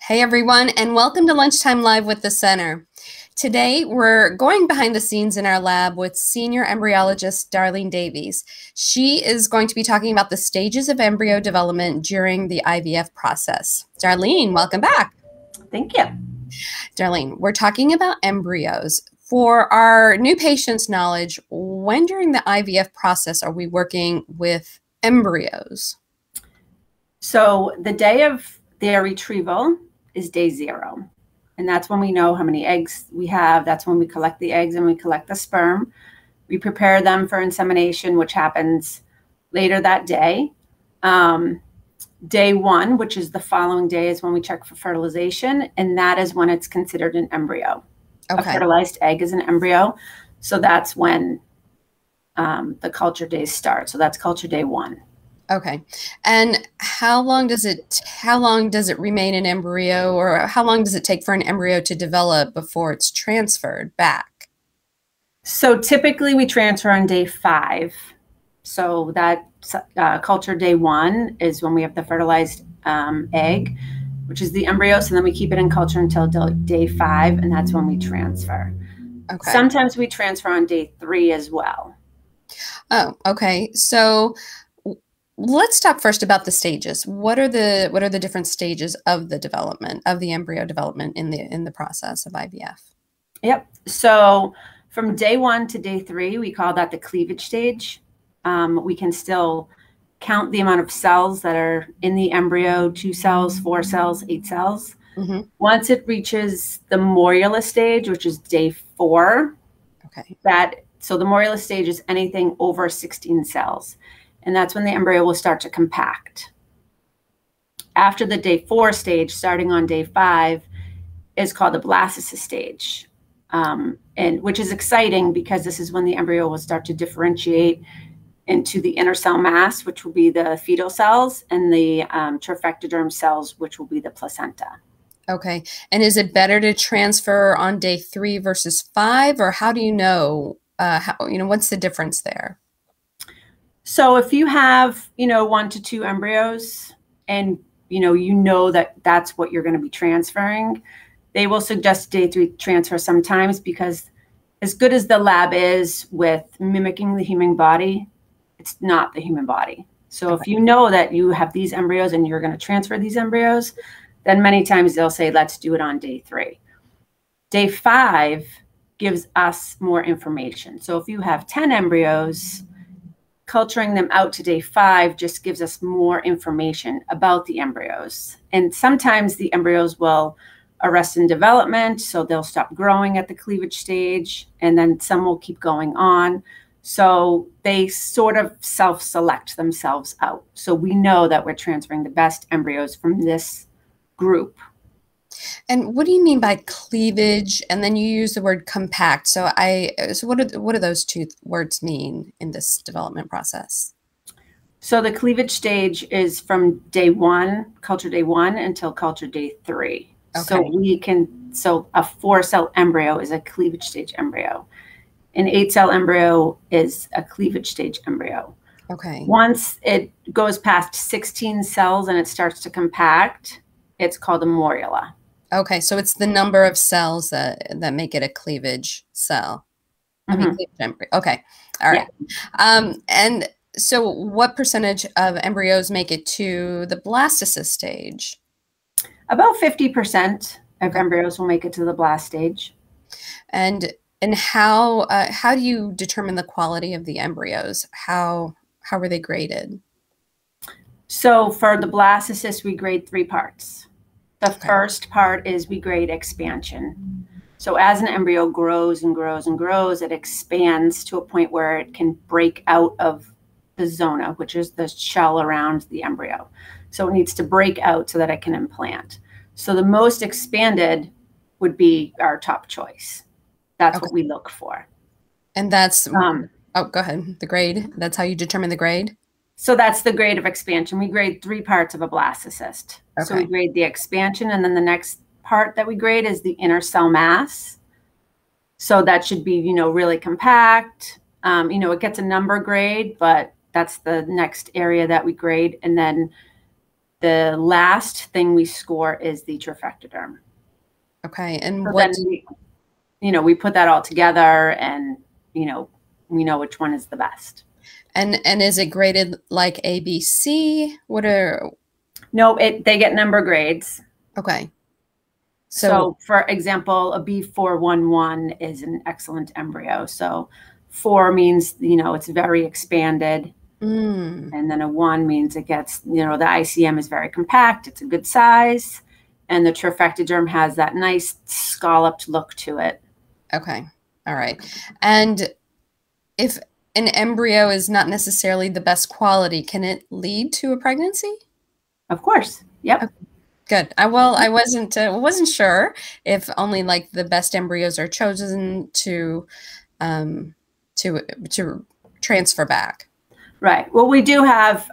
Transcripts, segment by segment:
Hey everyone, and welcome to Lunchtime Live with the Center. Today, we're going behind the scenes in our lab with senior embryologist Darlene Davies. She is going to be talking about the stages of embryo development during the IVF process. Darlene, welcome back. Thank you. Darlene, we're talking about embryos. For our new patients' knowledge, when during the IVF process are we working with embryos? So the day of their retrieval is day 0. And that's when we know how many eggs we have. That's when we collect the eggs and we collect the sperm. We prepare them for insemination, which happens later that day. Day 1, which is the following day, is when we check for fertilization. And that is when it's considered an embryo. Okay. A fertilized egg is an embryo. So that's when the culture days start. So that's culture day 1. Okay. And how long does it remain an embryo, or how long does it take for an embryo to develop before it's transferred back? So typically we transfer on day 5. So that culture day 1 is when we have the fertilized egg, which is the embryo. So then we keep it in culture until day 5, and that's when we transfer. Okay. Sometimes we transfer on day 3 as well. Oh, okay. So let's talk first about the stages. What are the different stages of the development of the embryo development in the process of IVF? Yep. So from day 1 to day 3, we call that the cleavage stage. We can still count the amount of cells that are in the embryo: 2 cells, 4 cells, 8 cells. Mm-hmm. Once it reaches the morula stage, which is day 4, okay. So the morula stage is anything over 16 cells. And that's when the embryo will start to compact. After the day 4 stage, starting on day 5, is called the blastocyst stage, and which is exciting because this is when the embryo will start to differentiate into the inner cell mass, which will be the fetal cells, and the trophectoderm cells, which will be the placenta. Okay. And is it better to transfer on day 3 versus 5, or how do you know? What's the difference there? So if you have, 1 to 2 embryos and, that that's what you're going to be transferring, they will suggest day 3 transfer sometimes, because as good as the lab is with mimicking the human body, it's not the human body. So if you know that you have these embryos and you're going to transfer these embryos, then many times they'll say, let's do it on day 3. Day 5 gives us more information. So if you have 10 embryos, culturing them out to day 5 just gives us more information about the embryos. And sometimes the embryos will arrest in development, so they'll stop growing at the cleavage stage, and then some will keep going on. So they sort of self-select themselves out. So we know that we're transferring the best embryos from this group. And what do you mean by cleavage? And then you use the word compact. So what do those two words mean in this development process? So the cleavage stage is from day 1, culture day 1, until culture day 3. Okay. So a 4-cell embryo is a cleavage stage embryo. An 8-cell embryo is a cleavage stage embryo. Okay. Once it goes past 16 cells and it starts to compact, it's called a morula. Okay, so it's the number of cells that make it a cleavage cell. Mm-hmm. I mean, cleavage embryo. Okay, all right. Yeah. And so what percentage of embryos make it to the blastocyst stage? About 50% of embryos will make it to the blast stage. And how do you determine the quality of the embryos? How were they graded? So for the blastocyst, we grade 3 parts. The first part is we grade expansion. So as an embryo grows and grows and grows, it expands to a point where it can break out of the zona, which is the shell around the embryo. So it needs to break out so that it can implant. So the most expanded would be our top choice. That's what we look for. And that's, go ahead, the grade. That's how you determine the grade? So that's the grade of expansion. We grade 3 parts of a blastocyst. Okay. So we grade the expansion, and then the next part that we grade is the inner cell mass. So that should be, really compact. It gets a number grade, but that's the next area that we grade. And then The last thing we score is the trophectoderm. Okay. And so what, then we put that all together, and, we know which one is the best. and is it graded like A, B, C? What are? No, they get number grades. Okay. So for example, a B411 is an excellent embryo. So 4 means, it's very expanded. And then a 1 means it gets, the ICM is very compact. It's a good size. And the trophectoderm has that nice scalloped look to it. Okay. All right. And if an embryo is not necessarily the best quality, can it lead to a pregnancy? Of course. Yep. Okay. Good. I wasn't sure if only like the best embryos are chosen to transfer back. Right. Well, we do have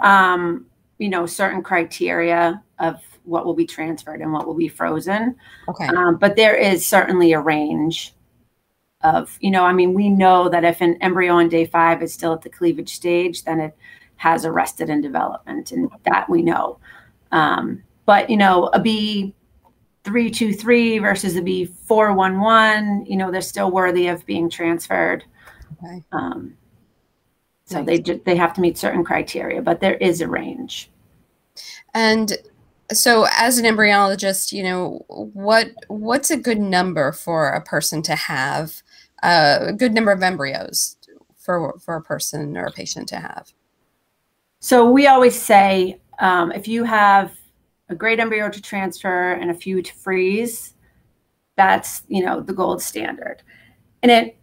certain criteria of what will be transferred and what will be frozen. Okay. But there is certainly a range of, we know that if an embryo on day 5 is still at the cleavage stage, then it has arrested in development, and that we know. But, a B323 versus a B411, they're still worthy of being transferred. Okay. So they have to meet certain criteria, but there is a range. And so as an embryologist, what's a good number for a person to have, a good number of embryos for a person or a patient to have? So we always say, if you have a great embryo to transfer and a few to freeze, that's, the gold standard. And it,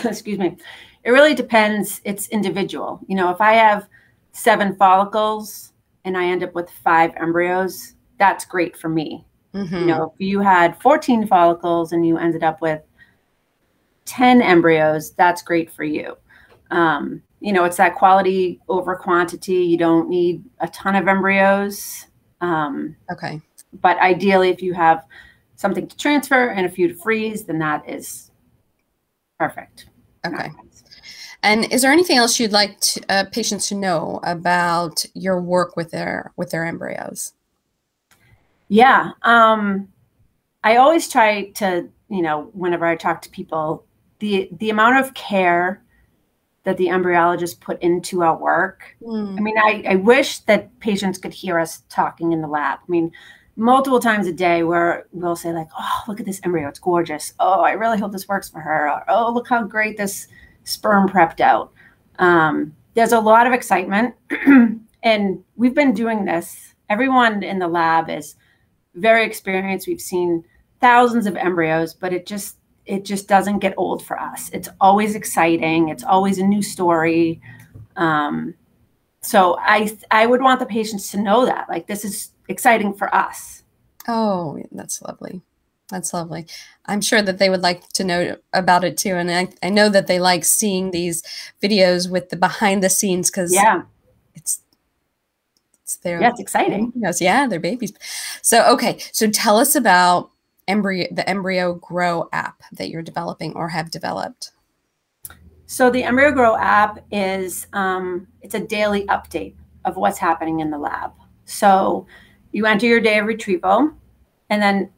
excuse me, it really depends. It's individual. If I have 7 follicles and I end up with 5 embryos, that's great for me. If you had 14 follicles and you ended up with 10 embryos, that's great for you. It's that quality over quantity. You don't need a ton of embryos. Okay. But ideally, if you have something to transfer and a few to freeze, then that is perfect. Okay. And is there anything else you'd like patients to know about your work with their embryos? Yeah. I always try to, whenever I talk to people, the amount of care that the embryologists put into our work. I wish that patients could hear us talking in the lab. Multiple times a day where we'll say like, oh, look at this embryo. It's gorgeous. Oh, I really hope this works for her. Or, oh, look how great this sperm prepped out. There's a lot of excitement. And we've been doing this. Everyone in the lab is very experienced. We've seen thousands of embryos, but it just doesn't get old for us. It's always exciting. It's always a new story. So I would want the patients to know that, like, this is exciting for us. Oh, that's lovely. That's lovely. I'm sure that they would like to know about it too. And I know that they like seeing these videos with the behind the scenes, because it's their, it's exciting. Yeah, they're babies. So, okay. So tell us about the Embryo Grow app that you're developing or have developed. So the Embryo Grow app is, it's a daily update of what's happening in the lab. So you enter your day of retrieval, and then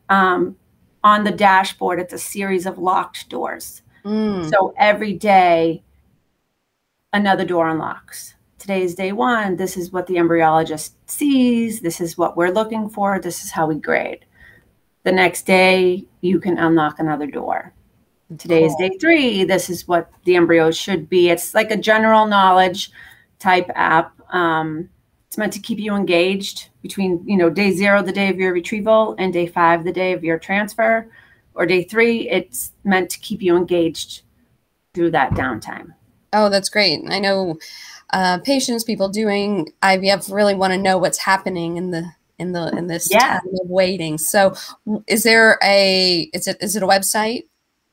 on the dashboard, it's a series of locked doors. So every day, another door unlocks. Today is day 1. This is what the embryologist sees. This is what we're looking for. This is how we grade. The next day, you can unlock another door. Today is day 3. This is what the embryos should be. It's like a general knowledge type app. It's meant to keep you engaged between, day 0, the day of your retrieval, and day 5, the day of your transfer, or day 3. It's meant to keep you engaged through that downtime. Oh, that's great. I know patients, people doing IVF really want to know what's happening in this time of waiting. So is it a website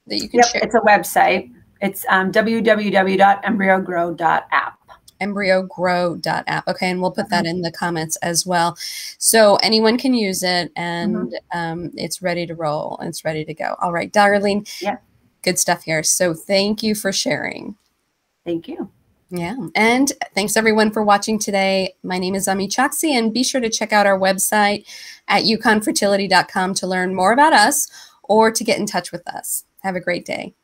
that you can share? It's a website. It's www.embryogrow.app. Embryyogrow.app. Okay, and we'll put that in the comments as well. So anyone can use it, and it's ready to roll, and it's ready to go. All right, Darlene, good stuff here. So thank you for sharing. Thank you. Yeah. And thanks everyone for watching today. My name is Ami Choksi, and be sure to check out our website at yukonfertility.com to learn more about us or to get in touch with us. Have a great day.